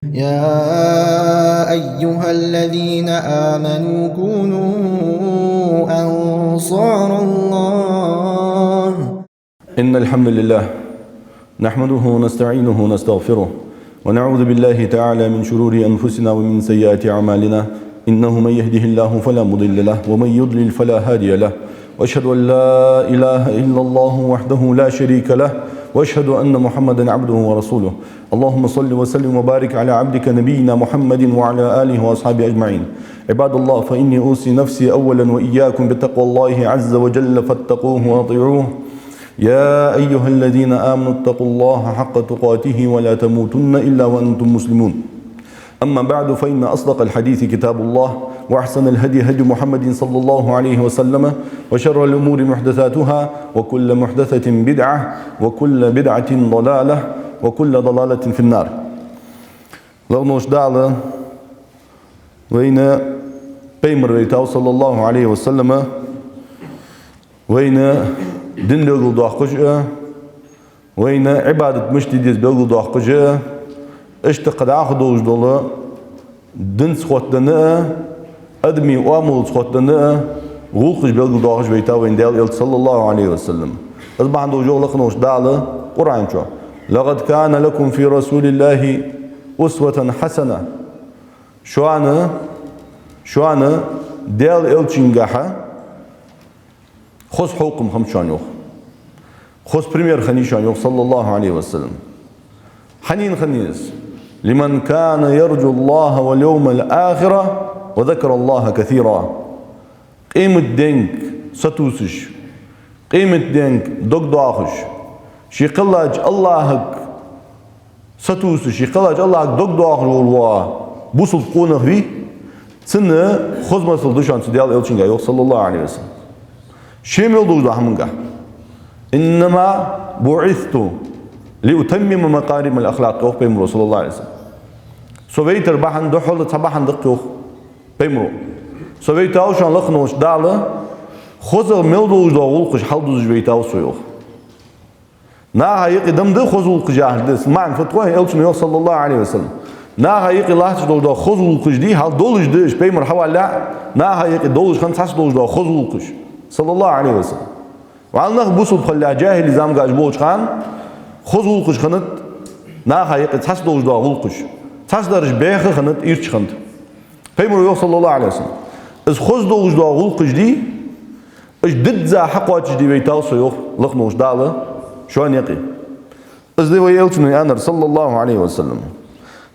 يا أيها الذين آمنوا كونوا أنصار الله. إن الحمد لله نحمده ونستعينه ونستغفره ونعوذ بالله تعالى من شرور أنفسنا ومن سيئات أعمالنا إنه من يهده الله فلا مضل له ومن يضلل فلا هادي له وأشهد أن لا إله إلا الله وحده لا شريك له وأشهد أن محمدا عبده ورسوله. اللهم صل وسلم وبارك على عبدك نبينا محمد وعلى آله وأصحابه أجمعين. عباد الله، فإني أوصي نفسي أولا وإياكم بتقوى الله عز وجل فاتقوه وأطيعوه. يا أيها الذين آمنوا اتقوا الله حق تقاته ولا تموتن إلا وأنتم مسلمون. أما بعد، فإن أصدق الحديث كتاب الله، وأحسن الهدي هدي محمد صلى الله عليه وسلم، وشر الأمور محدثاتها، وكل محدثة بدعة، وكل بدعة ضلالة، وكل ضلالة في النار. لغنوش دعلا وين بيمر ريتاو صلى الله عليه وسلم وين دين لغل دوحقش وين عبادة مشتديز بلغل دوحقش اشتقد عخدوش دولا دين سخوتنا أدمي وامل سخوتنا غوقش بلغل دوحقش بيتاو وين ديال صلى الله عليه وسلم. أصبح عنده جو لغنوش دعلا قرآن شو لقد كان لكم في رسول الله أسوة حسنة. شو أنا ديال إلتشنجاحة خص حكم خمسان يوخ خص بريمير خنيشان يوخ صلى الله عليه وسلم. حنين خنيس لمن كان يرجو الله واليوم الآخرة وذكر الله كثيرا. قيمة دينك ستوسش قيمة دينك دوك دواخش شيقلاج اللهك ستوسش شيقلاج اللهك دوك دواخش والوا بوصل قونه في سنة خزمة سلدوشان سديال إلشنجا يوخ صلى الله عليه وسلم. شيميل دوزا همنجا إنما بعثت لأتمم مكارم الأخلاق يوخ بيمرو صلى الله عليه وسلم. سويت ربحان دحول تبحان دق يوخ بيمرو سويت أوشان لخنوش دالة خزر ميل دوزا غلقش حال دوز بيتاو سويوخ ناها يقدم ده خزول قجاه دس معن فتوه إلشن يوخ صلى الله عليه وسلم. ناها يقي الله تجدو خزول قج دي حال دولش دش بيمر حوالا ناها يقي دولش خان تحس دولش خزول قج صلى الله عليه وسلم. وعلنا بوصل خلا جاهل زام قاج بوش خان خزول قج خنت ناها يقي تحس دولش غلقش تحس درج بيخ خنت إيرش خنت بيمر يوخ صلى الله عليه وسلم. إز خز دولش غلقش دي إج دد زا حقواتش دي بيتاو سيوخ لخنوش دالة شوان يقي إز دي ويلتن أنر صلى الله عليه وسلم.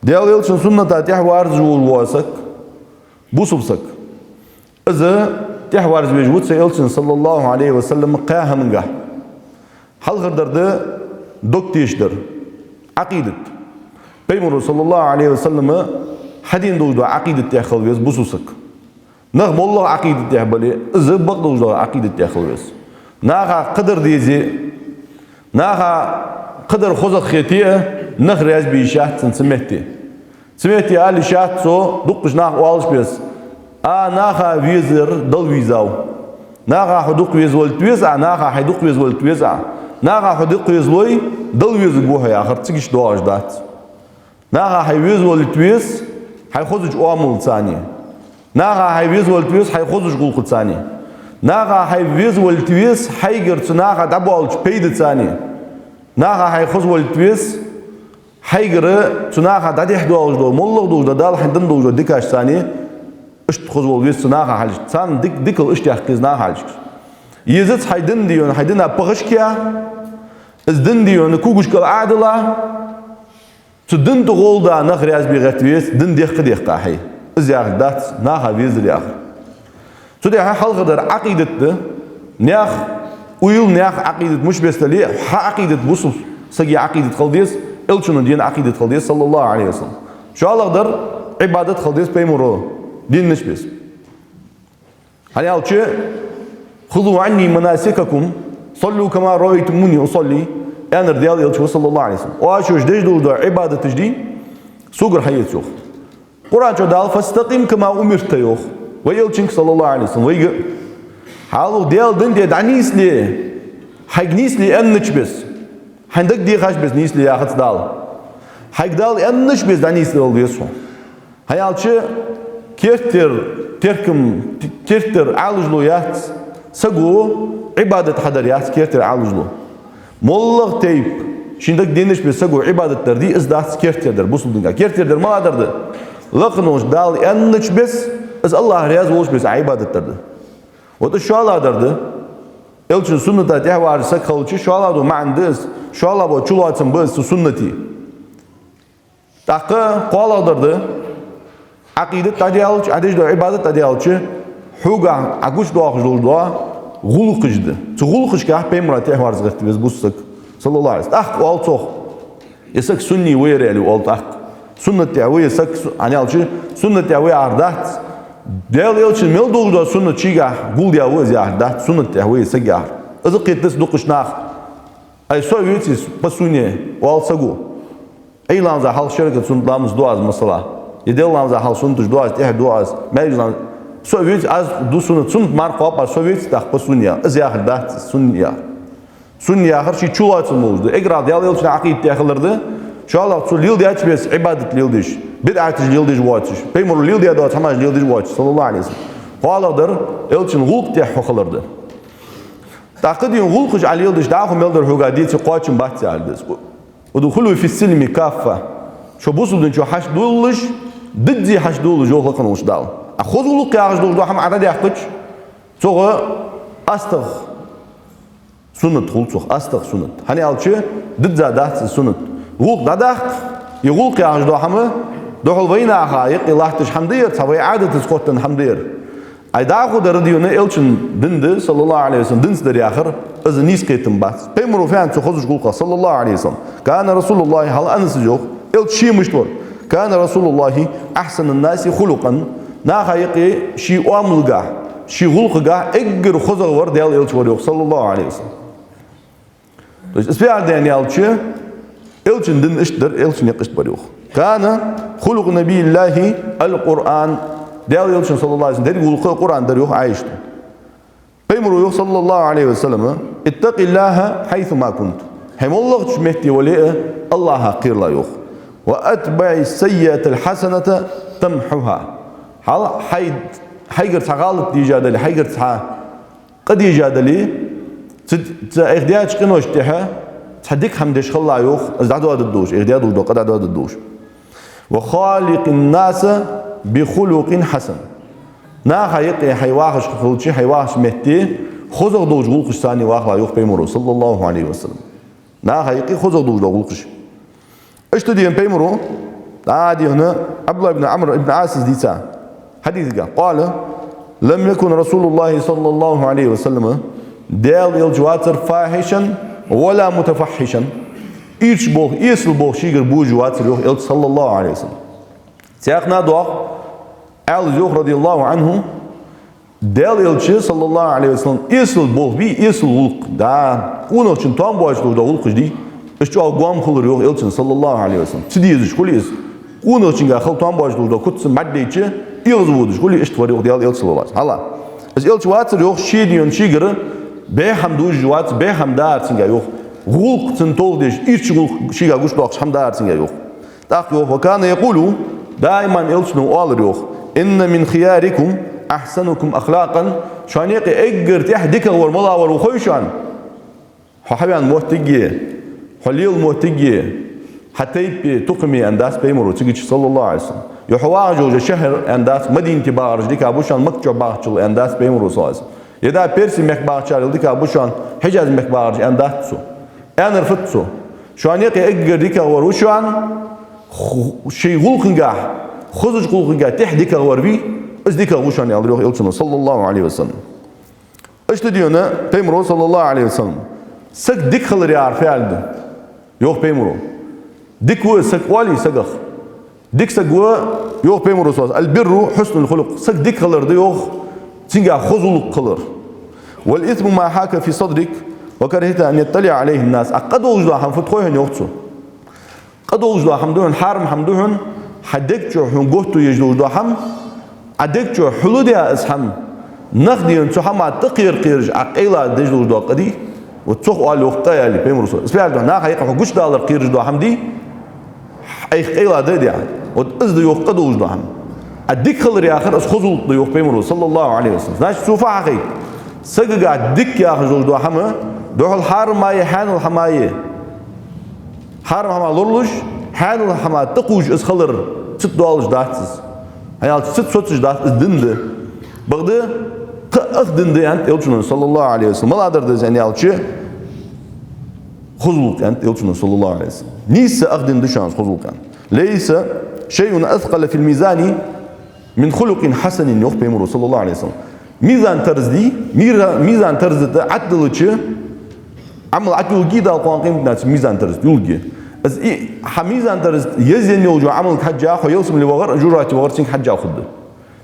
ديال يلتن سنة تاتيح وارزو الواسك بوصبسك إذا تحوارز بيجود سيلتن صلى الله عليه وسلم قاها منقه حل غردر ده دوكتيشدر عقيدة بيمر صلى الله عليه وسلم حدين دوجدو عقيدة تاخل بيس بوصبسك نغم الله عقيدة تاخل إذا بق دوجدو عقيدة تاخل بيس ناغا قدر ديزي ناغا قدر خوزت خيتيه نخ رياز بيشات سمعتي قال شات سو دقش ناخ والش بيس ناخا ويزر دل ويزاو ناخا حدق ويز ولتويز ناخا حدق ويز ولتويز ناخا حدق ويز لوي دل ويز بوها يا اخر تسكش دواج دات ناخا حي ويز ولتويز حي خوزج اوامل ثاني ناخا حي ويز ولتويز حي خوزج غلق ثاني ناخا حي ويز ولتويز حي غرت ناخا دبولج بيد ثاني ناخا حي خوز ولتويز حيقرأ تناخا داديح دوالج دول مولغ دوج دال حندن دوج ديكاش ثاني اشت خوز والويس تناخا حالج ثان ديكل اشتياخ قيزنا حالج يزت حيدن ديون حيدنا بغشكيا ازدن ديون كوغش كل عادلا تدن تغول دا نخري از بيغتويس دن ديخ قديخ قاحي ازياخ دات ناخا بيزر ياخ تودي حلق در عقيدة ده نياخ ويل نياخ عقيدة مش بيستلي عقيدة بوصف سجي عقيدة خلديس إلشون دين عقيدة خلديس صلى الله عليه وسلم. شو الله قدر عبادة خلديس بيمره دين نشبس. هني أول شيء خذوا عني مناسككم صلوا كما رأيتموني أصلي أنا رجال إلشون صلى الله عليه وسلم. وأشوف جديد دول عبادة تجدي سوق حياة يوخ. قرآن شو دال فاستقيم كما أمرت يوخ وإلشون صلى الله عليه وسلم ويجي حالو ديال دين دي دعنيس لي حيجنيس لي أن نشبس. عندك دي خاش بس نيس لي أخذ دال Haygdal yanlış biz danisli oluyorsun. Hayalçı kertir alıcılıyat sagu ibadet hadariyat kertir alıcılı. Mollak teyip şimdi deniş bir sagu ibadetler di izdat kertirdir bu sulduğunca kertirdir mağdırdı. Lakin o dal yanlış biz az Allah riyaz olmuş biz ibadetlerdi. O da şu aladırdı. Elçin sünnete de varsa kalıcı şu aladu ma'ndız şu aladu çuluatın biz sünneti. Takı qaladırdı. Aqidet tadiyalçı, adejdo ibadet tadiyalçı, huga akuş doğa gulqıjdı. Gulqışka pemrat ehvar zgırtı biz bussak. Sallallahu aleyhi ve sellem. Ah oltoq. Yasak sunni vereli oltaq. Sünnet ya yasak aniyalçı sünnet ya ardat. Del elçin mel doğuda sünnet çiga gul ya vaz ya ardat sünnet ya yasak ya. Azı qittis duqışnaq. Ay sovyetiz pasunye olsagu. Eylanza hal şirket sunnetlamız duaz mesela. Yedelanza hal sunnet duaz duaz. Meclan Sovyet az du sunnet marqa pa Sovyet da pasunya. Az ya ardat sunniya. Sunniya her şey çulatın mozdu. Egrad ya elçin aqid yaxılırdı. Şu Allah tu lil diye çbes ibadet lil diş. Bid'at lil diş watch. Peymur lil diye da tamaj lil diş watch sallallahu aleyhi ve sellem. Qaladır elçin gulq diye xılırdı. Taqdiyin gulq al lil diş da meldir hugadiyeti qaçın bahçaldı. ودخلوا في السلم كافة شو بوصلوا شو حش دولش ضدي حش دولش جو خلقنا وش داو أخذوا لك يا رجل دو حم عدد يحتاج سوغ أستغ سنة خلصوخ أستغ سنة هني ألشي ضد زادات سنة غوق دادخ يغوق يا رجل دو حم دو حلوينا خايق الله تش حمدير تبي عادة تسقطن حمدير أيداخو درديونه إلشن دند صلى الله عليه وسلم دنس دري آخر از نيس قيتم بس بيمرو فان تخوزش قولك صلى الله عليه وسلم كان رسول الله هل أنس جوخ إلشي مشتور كان رسول الله أحسن الناس خلقا ناخا يقي شي أملقا شي غلقا إجر خزغ ورد يال إلشور يوخ صلى الله عليه وسلم اسبيع دين يالشي إلشن دن اشتر إلشن يقشتبر يوخ كان خلق نبي الله القرآن ديال يلشن صلى الله عليه وسلم ديال يقول القرآن در يوخ عايشت بيمرو يوخ صلى الله عليه وسلم اتق الله حيث ما كنت هم الله تشمهتي وليه الله قير لا يوخ وأتبع السيئة الحسنة تمحها حال حيقر تغالط دي جادلي حيقر قد يجادلي اغديات قنوش تيها تحديك حمدش خلا يوخ ازدعدوا هذا الدوش اغديات وجدو قد عدوا هذا الدوش وخالق الناس بخلق حسن ناخا يقي حيواخش خلشي حيواخش مهتي خزق دوج غلقش ثاني واخلا يوخ بيمرو صلى الله عليه وسلم ناخا يقي خزق دوج غلقش ايش تدين بيمرو عادي هنا عبد الله بن عمرو بن عاص ديتا حديث قال لم يكن رسول الله صلى الله عليه وسلم دال الجواتر فاحشا ولا متفحشا ايش بوخ يسل بوخ شيغر بو جواتر يوخ صلى الله عليه وسلم سياقنا دوخ Ali Zuh radiyallahu anhu del elçi sallallahu aleyhi ve sellem isil bol bi isil ulk da onun için tam bu açlığı da ulk di işte o guam kılır yok elçin sallallahu aleyhi ve sellem sidiyiz şkuliyiz onun için gahal tam bu açlığı da kutsun maddeçi yılız budur şkuli işte var yok del elçi sallallahu hala az elçi vatır yok şey diyor şigiri be hamdu juvat be hamdar için yok ulk için toldiş iç ulk şiga guşlak hamdar için yok tak yok ve kana yekulu دائما elçinin o alır yok إن من خياركم أحسنكم أخلاقا شانيق إجر تحدك ورملا وروخيشان حبيان موتجي حليل موتجي حتى يبي تقمي أنداس بيمرو تيجي صلى الله عليه وسلم يحواج وجه شهر أنداس مدينة بارج ديك أبوشان مكتب بارجل أنداس بيمرو صاز يدا بيرسي مكبارجل ديك أبوشان حجاز مكبارج أنداس سو أنا رفتسو شانيق إجر ديك وروشان شيء غلقنجا خزج قلقنجا تحديك غوربي إيش ديك غوشان يالله يلشنا صلى الله عليه وسلم إيش تديونه بيمرو صلى الله عليه وسلم سك ديك خلر يعرف يعلده يوخ بيمرو ديك هو سك والي سقخ ديك سك هو يوخ بيمرو صاص البر حسن الخلق سك ديك خلر ده يوخ تنجا خزلق خلر والإثم ما حاك في صدرك وكرهت أن يطلع عليه الناس أقد وجدوا هم فتخوهن يوخسو قد وجدوا حمدوهن حارم حمدوهن حدك جو هنقطو يجلو دوحم عدك جو حلودي أسحم نخدين تحم تقير قيرج عقيلة دجلو دو قدي وتسوق على وقتها اللي بيمرسو اسبيع دو ناخ يقع حقوش دالر قيرج دوحم دي أي قيلا ده يعني وتأذ يوق قدوج دهم الدك خلر يا آخر أسخذوا يوق بيمرو صلى الله عليه وسلم ناش سوفا حقي سجع الدك يا آخر زوج دهم دوح الحرم ما يحان الحماية حرم حما لورلش حان الحما تقوج أسخلر ست دوالج داتس هيال ست سوتش دات دند بغدا أخدن ده أنت يلشون صلى الله عليه وسلم ما أقدر ده يعني يالشي خذوك أنت يلشون صلى الله عليه وسلم نيس أخدن ده شانس خذوك ليس شيء أثقل في الميزان من خلق حسن يخبر بيمر صلى الله عليه وسلم ميزان ترزدي ميزان ترزد عدل شيء عمل عدل جيدا القوانين ناس ميزان ترزد يلقي بس حميزان ترزد يزين يوجو عمل حجة خيوسم اللي وغر جراتي وغرتين حجة خده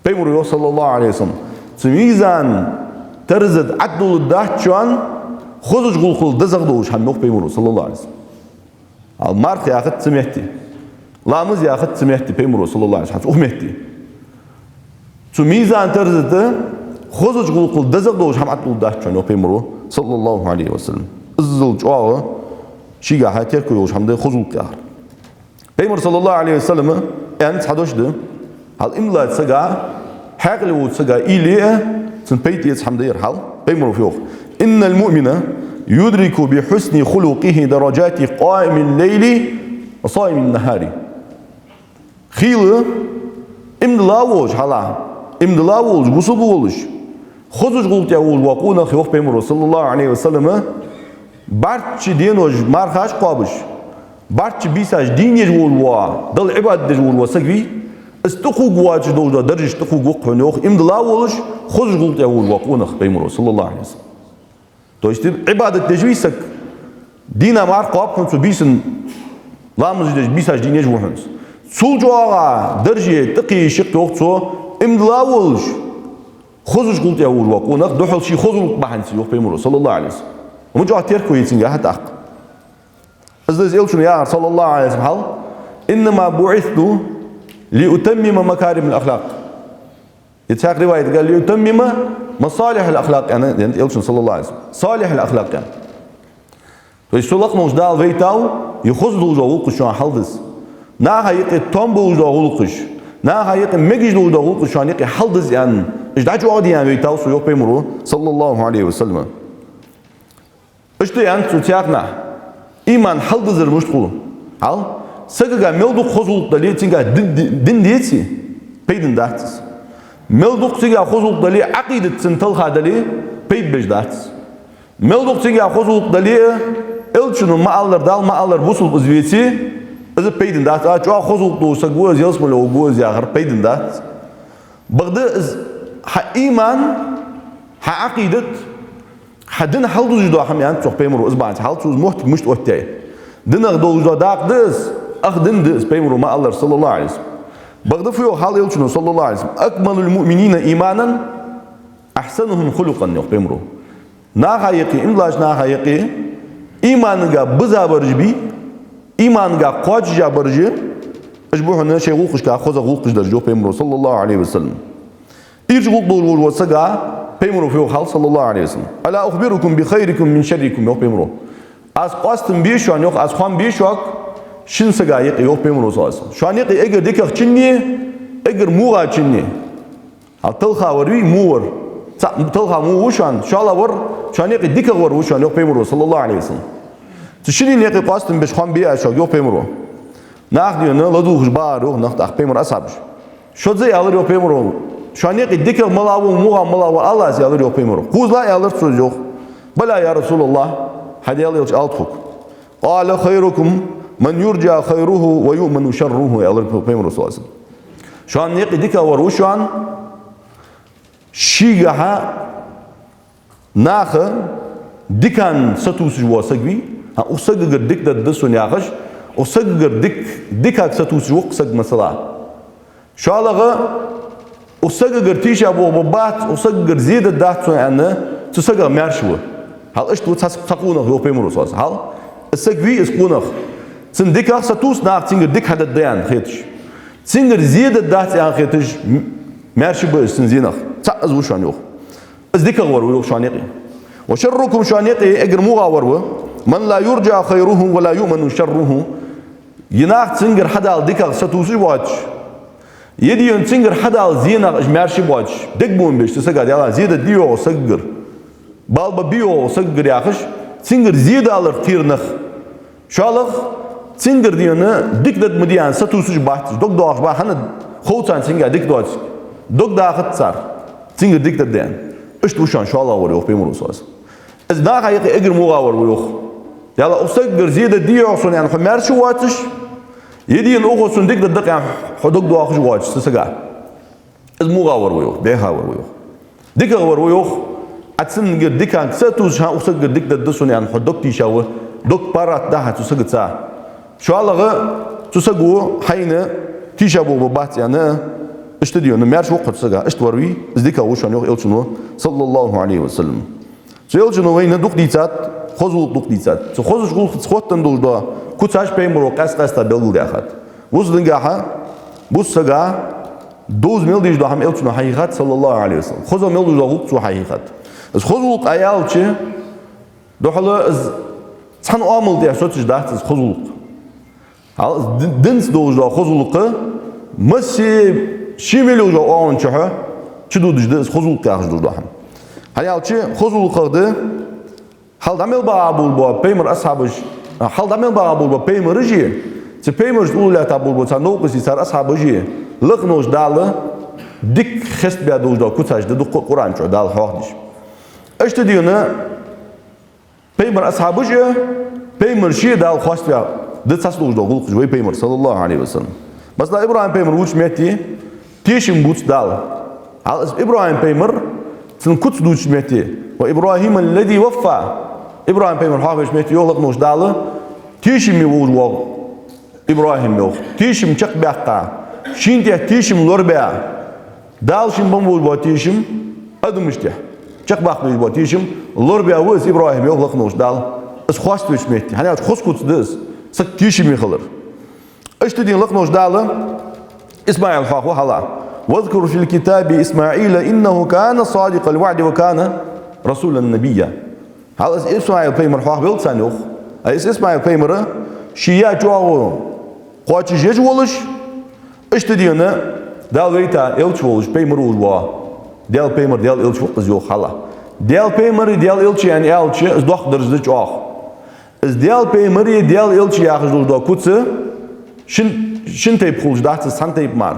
بيمر صلى الله عليه وسلم ميزان ترزد عدل الدهشان خذج غلقل دزغدوش هم يخبر بيمر صلى الله عليه وسلم المارك يا أخت سمعتي لامز يا أخت سمعتي بيمر صلى الله عليه وسلم أخمتي ميزان ترزد خذج غلقل دزغدوش هم عدل الدهشان يخبر بيمر صلى الله عليه وسلم الزل جواه شيء حكيك يوش هم ده خذوا كار بيمر صلى الله عليه وسلم أنت حدوش ده هل إملا تسجع حاجة وتسجع إليه تنبيت يتحمد يرحل بيمر فيوخ إن المؤمن يدرك بحسن خلقه درجات قائم الليل وصائم النهار خيل إمدلاوش حلا إمدلاوش بوصلوش خذوش قلت يقول وقونا خيوخ بيمر صلى الله عليه وسلم بارتش دينوش مارخاش قابش بارتش بيساش دينيش والوا دل عباد دج والوا سقفي استقوق واج دوجا درج استقوق وقنوخ إمدلاوش خذوش قلت يقول وقونا بيمر صلى الله عليه وسلم تو است عبادة تجويسك دينا مار قاب كنت بيسن لامز دج بيساش دينيش وحنس سولجوا درجة تقي شق وقتو إمدلاوش خذوش قلت يقول وقونا دحل شي خذوا بحنسي يوخ بيمر صلى الله عليه وسلم ومجوا تيركو يتسنجا حتى أق أزدز إلشون يا صلى الله عليه وسلم إنما بعثت لأتمم مكارم الأخلاق يتساق رواية قال لأتمم مصالح الأخلاق يعني إلشون صلى الله عليه وسلم صالح الأخلاق يعني فيشتلق موجدال فيتاو يخذ دوجا غلقش عن حلدس ناها يقي تومبو وجدا غلقش ناها يقي مجد وجدا غلقش عن يقي حلدس يعني إجداج عادي يعني فيتاو سيوق بيمرو صلى الله عليه وسلم اشتي أنت تياقنا إيمان حلدز المشتغل هل سجع ملدوق خزول دليل تيجا دين ديتي بيدن داتس ملدوق تيجا خزول دليل عقيدة سنتلها دليل بيد بجداتس ملدوق تيجا خزول دليل إلشنو ما ألر دال ما ألر بوصل بزويتي إذا بيدن داتس أجوا خزول دو سجوز يسمى لو جوز يا آخر بيدن داتس بغدا إيمان عقيدة حدنا حلدو جدا هم يعني تروح بيمرو إزبانت حلتوز محت مشت وقتها دنا غدو جدا داق دس أخدن دس بيمرو ما الله صلى الله عليه وسلم بغدا فيو حال يلشنو صلى الله عليه وسلم أكمل المؤمنين إيمانا أحسنهم خلقا يوخ بيمرو ناها يقي إملاش ناها يقي إيمانغا بزا برجبي إيمانغا قواججا برجي أجبوحنا شيء غوقش كا خوزا غوقش درجو بيمرو صلى الله عليه وسلم إيرج غوق دول وسقا بيمرو فيه حال صلى الله عليه وسلم ألا أخبركم بخيركم من شركم يوخ بيمرو از قاستم بيشوان يوخ از خوان بيشوك شن سقا يقي يوخ بيمرو صلى الله عليه وسلم شوان يقي اگر ديكخ چنني اگر موغا چنني تلخا وروي مور تلخا مو وشان شالا ور شوان يقي ديكخ ور وشان يوخ بيمرو صلى الله عليه وسلم تشنين يقي قاستم بيش خوان بيشوك يوخ بيمرو ناخديو لدوخش بارو ناخد اخ بيمرو أصابش شو زي alır يوخ بيمرو شو أنيق ديك ملاو موها ملاو الله سيالر يوم بيمرو خوز لا يالر سوزيوخ بلا يا رسول الله هذا يالر ألتفك قال خيركم من يرجى خيره ويؤمن شره يالر بيمرو صلى الله عليه وسلم شو أنيق ديك وروشان شيعها ناخ ديكان ستوس جوا سجبي أسجع ديك ددسون ياخش أسجع ديك ستوس جوا سج مثلا شو الله وسجر تيش أبو ببات وسجر زيد الدهت أنه تسجر مرشوه هل إيش تقونه هو بيمرو صاص هل السجبي إسقونه سنديك ستوس ناق تينجر ديك هذا الديان خيتش تينجر زيد الدهت أن خيتش مرشوه سنزينه تأز وشان يوخ بس ديك غور ويوخ شانيقي وشركم شانيقي أجر مغاور من لا يرجع خيره ولا يؤمن شره يناق تنجر حدال ديكال ستوسي واتش يديون تنجر حدال زيناق مارشي واتش ديك بون بيش تسقى ديالا زيادة ديو سقر بالبا بيو سقر ياخش تنجر زيادة على تيرنخ شالخ تنجر ديونا ديك دد مديان ستوسي باتش دوك دوخ با هند خوتان تنجر ديك دوتش دوك داخت صار تنجر ديك ددان اشتوشان شالله وريوخ بيمرو صاص از داخ حقيقي اجر مغاور ويوخ يلا أسقر زيادة ديو صون يعني مارشي واتش يدين أخو سندك ددق يعني حدق دو أخش واتش تسقى از مغاور ويوخ بيهاور ويوخ ديك غور ويوخ أتسن قد ديك عن ستوش ها أسقر ديك ددسون يعني حدق تيشاوه دق بارات ده تسقى تسا شو الله تسقوا حين تيشابو ببات يعني اشتديو نمارش وقت تسقى اشتوروي ازديك وشان يوخ إلشنو صلى الله عليه وسلم إلشنو وين دق ديتات خذوا دق ديتات خذوا شغل خذتن دول ده كوتاش بيمرو قاس تبلغ داخل وصل نجاحه بص سجى دوز ميل ديش ده هم إلشنو حقيقة صلى الله عليه وسلم خذوا ميل ده وقت سو حقيقة از خذوا أيال شيء ده حلا از سان عمل ده شو تجده از خذوا هل دنس دوز ده خذوا ماشي شيميلو ده أون شهر شدو دجده از خذوا كارج ده هم هل شيء خذوا قرده هل دامل بابول با بيمر أصحابش هل دامل بابول با بيمر رجيه تبيمر جولا تابول با تنوقس يصير أصحابه لقنوش داله ديك خست بيادوش ده كتاج ده قرآن شو دال حاضش إيش تديونه بيمر أصحابه بيمر شيء دال خاص بيا ده تصلوش ده قول جوي بيمر صلى الله عليه وسلم بس لا إبراهيم بيمر وش ميتي تيشم بوت دال هل إبراهيم بيمر تنكت دوش ميتي وإبراهيم الذي وفى إبراهيم بيمر حافظ ميتي يغلق نوش داله تيشم يوج واق إبراهيم يوق تيشم شق بيحقا شين تيه تيشم لور بيا دال شين بمول با تيشم أدمشته شق بيحقا با تيشم لور بيا وز إبراهيم يغلق نوش دال اس خواست دوش ميتي هني أش خص كوت دس سك تيشم يخلر إيش تدين لق نوش داله إسماعيل حاق وحلا واذكر في الكتاب إسماعيل إنه كان صادق الوعد وكان رسول النبي هل إسماعيل بيمر حاق بيلت سانيوخ إسماعيل بيمر شيا جواو قاتش جيج ولش إيش تدينا دال ويتا إلش ولش بيمر ولوا دال بيمر دال إلش وقت زيوخ حلا دال بيمر دال إلش يعني إلش إز دوخ درجة آخ إز دال بيمر دال إلش ياخذ دو كوتس شن تيب خلش دات سان تيب مار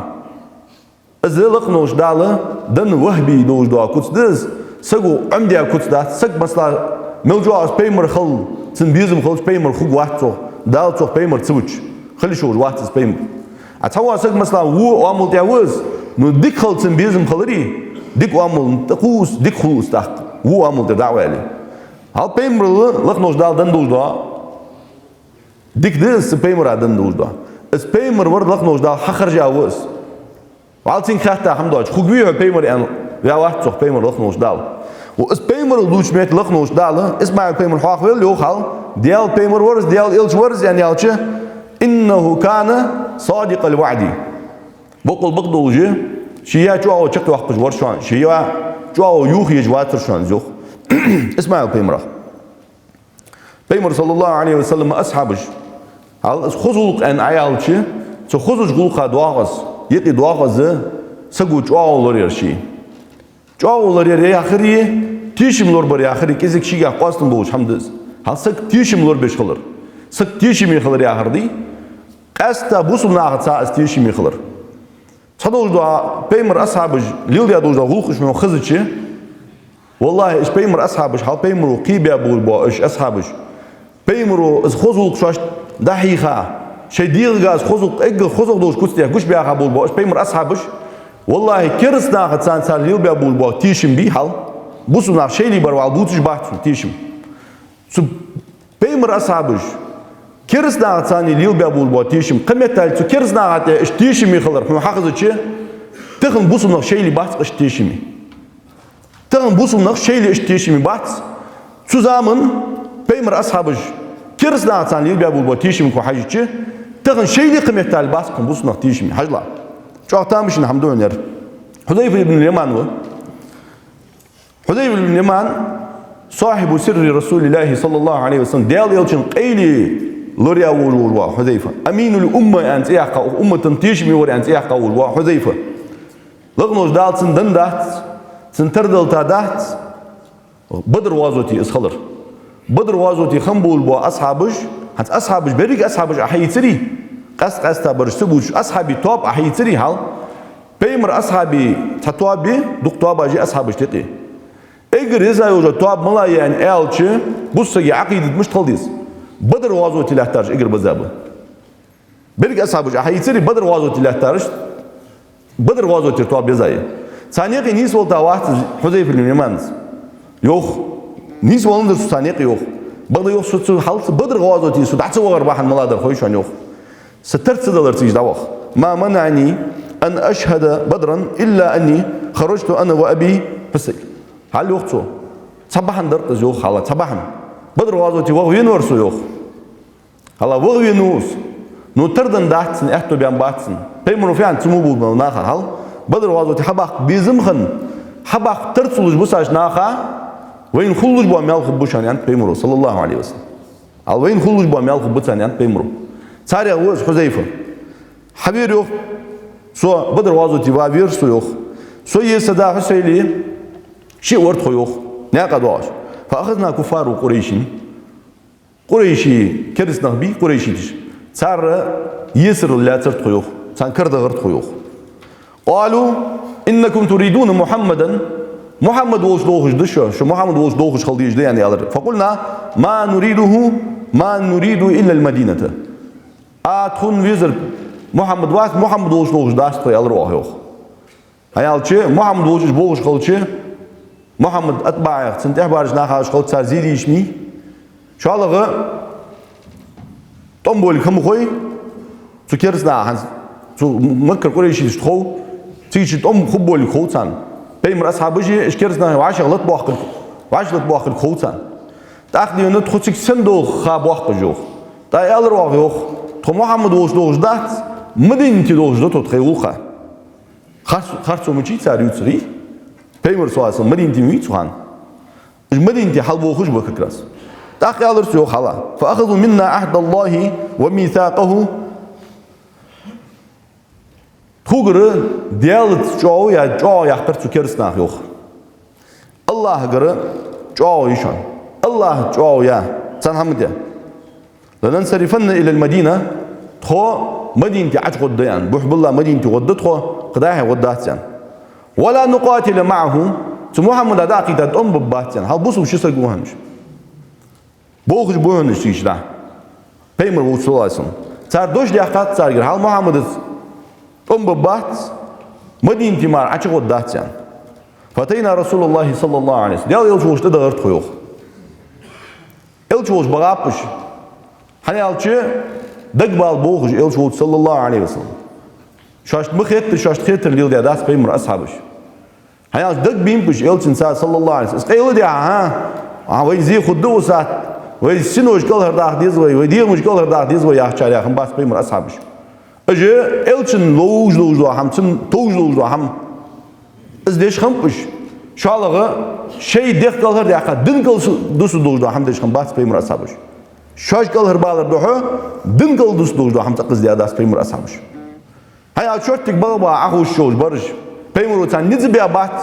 إز لقنوش داله دن وهبي دوش دو كوتس دز سجو عمدي كوتس دات سج مثلا ملجوا بيمر خل سن بيزم خلش بيمر خو واتو دال تو بيمر تسوتش خلي شو واتس بيمر أتوا سج مثلا وو عمل تجاوز نو ديك خل سن بيزم خلري ديك عمل تقوس ديك خلوص تحت وو عمل تدعوة عليه هل بيمر لقنوش دال دن دوش دا ديك دز بيمر دن دوش دا اس بيمر ورد لقنوش دال حخر جاوز وعالتين خاطر هم دوش خوجويه بيمر يعني يا واحد صح بيمر لقنوش دال و اس بيمر دوش ميت لقنوش دال اسمع بيمر حاق ويل يوخال ديال بيمر ورز ديال إلش ورز يعني يالشه إنه كان صادق الوعد بقول بقدوجه شيا جوا وشكت وقت ورشان شيا جوا يوخ يجواتر شان زوخ اسمع بيمر صلى الله عليه وسلم أصحابش هل خذوا أن عيالشه خذوا جلوخ دواغس يقي دواغس سجوا جوا لوريرشي جوا لورير آخرية تيشم لور بري آخرية كذا شيء قاستم بوش حمدز هل سك تيشم لور بيش خلر سك تيشم يخلر يا آخردي قاستا بوسم ناقد ساعة تيشم يخلر صدوج دعاء بيمر أصحابج ليل يا دوج دعاء غلقش من خزتشي والله إيش بيمر أصحابج هل بيمرو قيبيا بول با إيش أصحابج بيمرو إز خزوق شاش دحيخا شي ديل غاز خزوق إج خزوق دوج كستيا قش بيا بول با إيش بيمر أصحابج والله كرس ناقد سان سال ليل بيا بول با تيشم بي هل بوسم ناقد شي ليبر وعل بوتش بحث تيشم سو بيمر أصحابج كرس ناقد ساني ليل بيا بول با تيشم قمت تال سو كرس ناقد إيش تيشم يخلر هم حافظتشي تخن بوسم ناقد شي لي بحث إيش تيشمي تخن بوسم ناقد شي لي إيش تيشمي بحث سو زمن بيمر أصحابج كرس ناقد ساني ليل بيا بول با تيشم كو حاجتشي تخن شي لي قمت تال بحث كم بوسم ناقد تيشمي حاجلا شو تامش نحمدو نير حذيفة بن اليمان حذيفة بن اليمان صاحب سر رسول الله صلى الله عليه وسلم ديال يلشن قيلي لوريا وجوا حذيفة أمين الأمة أنت إياقا أمة تنتيش ميوري أنت إياقا وجوا حذيفة لغنوش دال سندن دات سنتردل تا دات بدر وازوتي اسخلر بدر وازوتي خنبول بو أصحابش هنت أصحابش بريك أصحابش أحيتري قس تابرش سبوش أصحابي توب أحيتري هال بيمر أصحابي تطوابي دكتوابا جي أصحابش تقي اگر إذا يوجد تواب ملايا أن ألتش بصي عقيدة مش تلديس بدر وازوتي لحتارش اگر بزابه بريك أصحابش أحيتري بدر وازوتي لحتارش بدر وازوتي تواب يزاي ثانية نيس ولتا واحد حذيفة بن اليمان يوخ نيس ولندر ثانية يوخ بدر يوخ سو حالت بدر وازوتي سو دعت وغر باحن ملادر خويشان يوخ سترت دولار تيجي دواخ ما منعني أن أشهد بدرا إلا أني خرجت أنا وأبي بسيل هل يوخسو صباحا درت يوخ هلا صباحا بدر وازوتي وغوين ورسو يوخ هلا وغوين نوس نو تردن داتسن احتو بيان باتسن بيمرو فيان تموبو بناخر هل بدر وازوتي حباق بيزمخن حباق ترتسلوش بساش ناخا وين خلوش بو ميال خبوشان يانت بيمرو صلى الله عليه وسلم al وين خلوش بو ميال خبوشان يانت بيمرو صار وز حذيفة حبير يوخ سو بدر وازوتي وابير سو يوخ سو يسدا حسيلي شي ورد خو يوخ ناقا دواش فأخذنا كفار قريشي كرس نغبي قريشي تش صار يسر الله ترت خو يوخ صار كرد غرد خو يوخ قالوا إنكم تريدون محمدا محمد وش دوغش دشة شو محمد وش دوغش خلديش ده يعني أدر فقلنا ما نريد إلا المدينة أتخون ويزر محمد واس محمد وش دوغش داش طي أدر واحد هيال شيء محمد وش بوغش خلد شيء محمد أتباع سنت إحبارش ناخاش خلد صار زيدي إشمي شو الله تنبول كم خوي سكرسنا هنس سو مكر قريشي تشتخو تيجي تقوم خبول الخوتان بيمر أصحابي إشكرسنا وعاش غلط بواخ الخوتان تأخذي إنه تخوتك سندو خاب واخ جوخ تا يالر واخ يوخ تو محمد وش دوغش دات مدينة دوغش دو تخيوخا خارسو مچي تاريو تري بيمر سواسل مدينة ميتوهان مدينة حلبو خوش بككراس تأخذ يالر سيو خلا فأخذوا منا عهد الله وميثاقه Хугры делать чоу яхтар цукерснах йох. Аллах гры чоу ишан. Аллах чоу я цанхамде. لننصرفن إلى المدينة تخو مدينة عج غديان بحب الله مدينة غد تخو قداها غداتيان ولا نقاتل معه محمد أداقي تدأم بباتيان هل بوسو شو سرقوهنش بوخش بوهنش تيش لا بيمر وصلاسن صار دوش ليحتات صار هل محمد ببات مدينة مار عج غداتيان فتينا رسول الله صلى الله عليه وسلم ديال يلجوش تدغرت خويوخ يلجوش بغابش حنيالچه دقبال بوخج إلشوت صلى الله عليه وسلم شاشت مخيت شاشت خيتر ليل دي داس بيمر أصحابش حنيالچ دق بيمبش إلشن سات صلى الله عليه وسلم اسقيل دي وين زي خدو سات وين سنوش كل هرداخ ديزوي ويدير مش كل هرداخ ديزوي يحشار ياخم باس بيمر أصحابش أجي إلشن لوج لو هم سن توج لو هم إزديش خمبش شالغة شيء دخل كل هرداخ دين كل دوس لو هم ديش خم باس بيمر أصحابش شاش كل هربالر دوحه دين كل دوس دوش هم تقص دي داس بيمر أصحابش هاي أشوفتك بابا أخو الشوش برج بيمر وتان نزبي أبات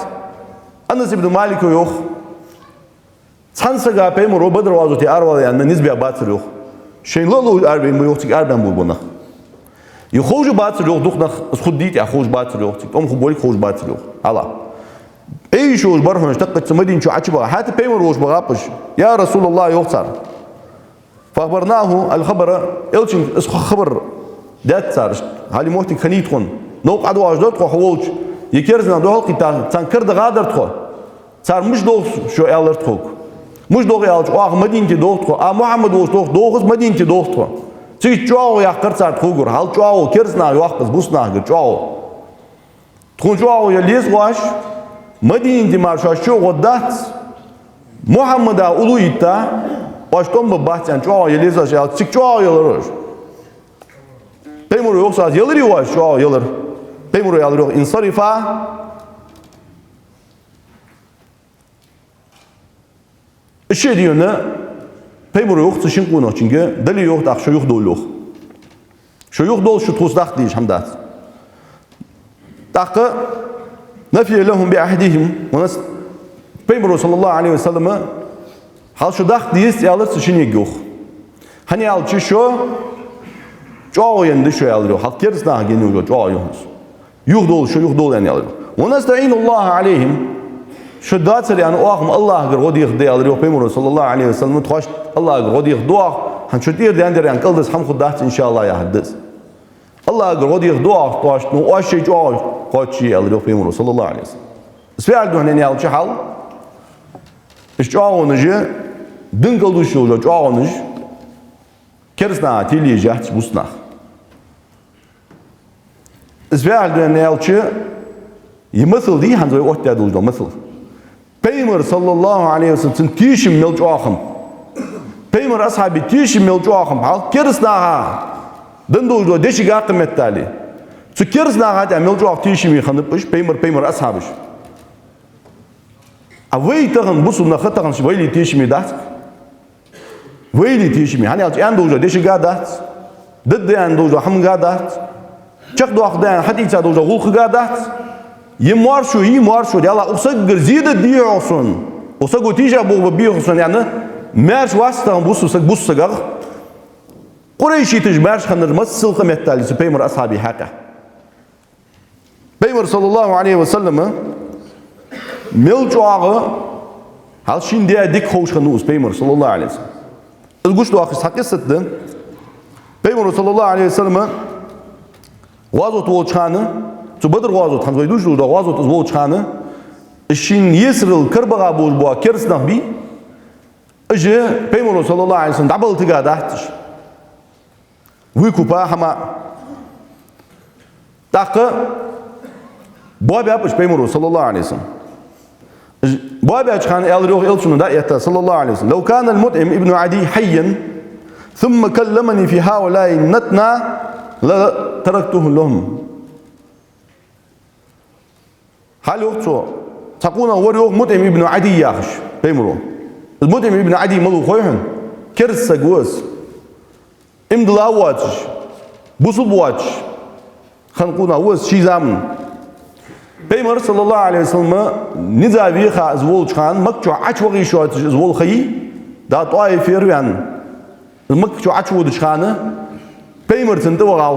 أنا زبد مالك ويوخ سانسجا بيمر وبدر وازوتي أروى يعني نزبي أبات يوخ شيء لولو أربعين بيوختك أربعين بولبنا يخوج بات يوخ دوخنا خديت يخوج بات يوختك أم خبولك خوج بات يوخ الله أي شوش برج نشتقت سمدين شو عشبا حتى بيمر وش بغابش يا رسول الله يوختار فأخبرناه الخبر إلشين خبر دات سارش هالي موتي خنيتخون نوق عدو أجداد خو حوالش يكيرزنا دو هالقي تنكر دغادر تخو صار مش دوغ شو إلر تخوك مش دوغ إلش واخ مدينتي دوغ تخو محمد وش دوغ دوغز مدينتي دوغ تخو تيجي جواو يحقر صار تخوغر هال جواو كيرزنا يوحقز بوسنا جواو تخون جواو يليز واش مدينتي مارشا شو غدات محمد أولو يتا baştan mı bahçen çoğu yeliz ya çık çoğu yılır. Pemuru yoksa yılır yuva çoğu yılır. Pemuru yılır yok insarifa. İşe diyor ne? Peymur yok, çişin konu çünkü dili yok da şu yok dolu yok. Şu yok dolu şu tuzdak değil hamdat. Dakı nafiye lehum bi ahdihim. Ona Peymur sallallahu aleyhi ve sellem hal şu dak değil ya alır çişin yok. Hani alçı şu çoğu yendi şu alıyor. Hal kers daha geliyor çoğu yok. Yok dolu şu yok dolu yani alıyor. Ona sta'inullah aleyhim. Şu dağıtır yani o akım Allah'a göre o diye de alıyor Peygamberi sallallahu aleyhi ve sellem tuhaş Allah'a göre o diye dua han şu diye de yani kıldız ham kudat inşallah ya hadis Allah'a göre o diye dua tuhaş o şey çoğu koçi alıyor Peygamberi sallallahu aleyhi ve sellem. Svel duhne ne alçı hal işte çoğunucu din kıldışı oluyor çoğunucu kersna tiliyecek busna. Svel duhne ne alçı yımısıl değil han zoy ortaya durdu mısıl. Peygamber sallallahu aleyhi ve sellem tişim milcu ahım. Peygamber ashabi tişim milcu ahım. Hal kersnaha. Dındoğdu deşik akım ettali. Su kersnaha da milcu ah tişim yıkanıpmış. Peygamber ashabış. Avay tağın bu sunna xatağın şu vayli tişimi dat. Vayli tişimi. Hani alçı endoğdu deşik dat. Dıddı endoğdu hamga dat. Çak doğakdan hadi içe doğdu gulkı dat. Yemar şu ya Allah olsa gırzide diye olsun. Olsa götüce bu bir olsun yani merş vasıtan bu susak. Kureyşi tij merş kanır masıl kıymetli Peygamber ashabi haka. Peygamber sallallahu aleyhi ve sellem milcuağı hal şimdi dik hoş kanuz Peygamber sallallahu aleyhi ve sellem. İlguç duağı sakıstı. Peygamber sallallahu aleyhi ve sellem vazot olçanı Zu Badr gazot han zoy duşlu da gazot zol çanı işin yesril kırbağa bol bu kersnah bi ıjı Peygamber sallallahu aleyhi ve sellem dabal tiga dahtış wi kupa hama dakı bu abi yapış Peygamber sallallahu aleyhi ve sellem bu abi açkan el ruh el şunu da yatta sallallahu aleyhi ve sellem law kana al mut'im ibn adi hayyan thumma kallamani fi haula'i natna la taraktuhu lahum hal yoktu. Takuna var yok Mut'im ibn Adi yaxış. Peymuru. Mut'im ibn Adi malu koyun. Kersa göz. İmdila vaç. Busul vaç. Xanquna vaz şizam. Peygamber sallallahu aleyhi ve sellem nizavi xa zvol çan makçu aç vagi şu at zvol xayi da taif yeryan. Makçu aç vod çanı. Peygamber tındı vagal.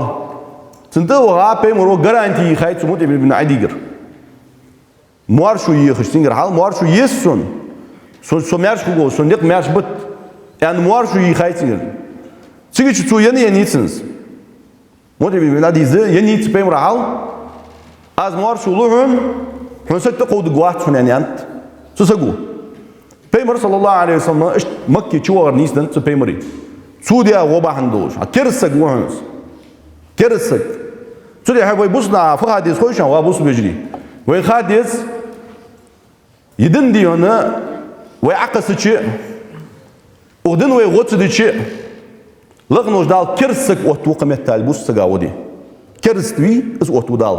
Tındı vaga Peygamber garanti xayt Mut'im ibn Adi gir. Muar şu yıkış singer hal muar şu yesun so merş bu son nek merş bit yani muar şu yıkaytın sizi şu yeni itsiniz modu bir beladize yeni it peygamber hal az muar şu luhun honsakta qod guat sunan yant susagu peygamber sallallahu aleyhi ve sellem makki chuar nisdan su peygamberi suudiya gobahan doş kersak guhans kersak suudiya hay busna fa hadis koşan wa bus bejri ve hadis yedin diyonu ve akasıçı odun ve gotsıdıçı lağnoş dal kersek otu kıymetli bu sıga odi kerstvi is otu dal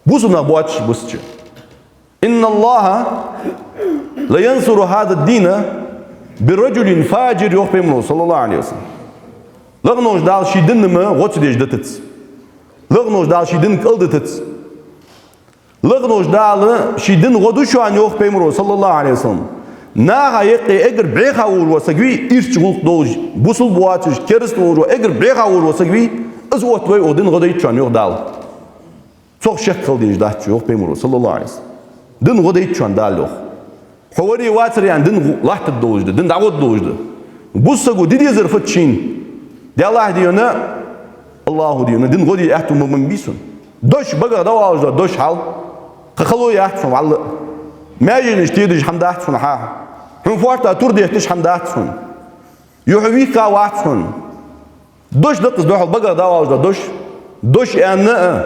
bu suna boğaç bu sıçı inna Allaha la yansuru hada dina bir raculin facir yok Peygamber sallallahu aleyhi ve sellem lağnoş dal şidin mi gotsıdıç dıtıts lağnoş dal şidin kıldıtıts lağnoş dalı şidin godu şu an yok Peygamber sallallahu aleyhi ve sellem nağa yeqi eğer breha vursa gibi irç gulk doj busul boğaçış kerst vursa eğer breha vursa gibi az otvoy odun godu şu an yok dal çok şek kıldı dahçı yok Peygamber sallallahu aleyhi ve sellem din godu şu an dal yok havari watr yani din lahtı dojdu din dağıt dojdu busagu didi zırfıt çin de Allah diyor ne Allahu diyor ne din godu ehtumu min bisun doş baga da vajda doş hal قخلو يحسن والله ما يجيش تيجي حمد أحسن ها هم فورتا تور ده تيجي حمد أحسن يحويك وأحسن دوش دقس دوح البقرة ده واجد دوش أنا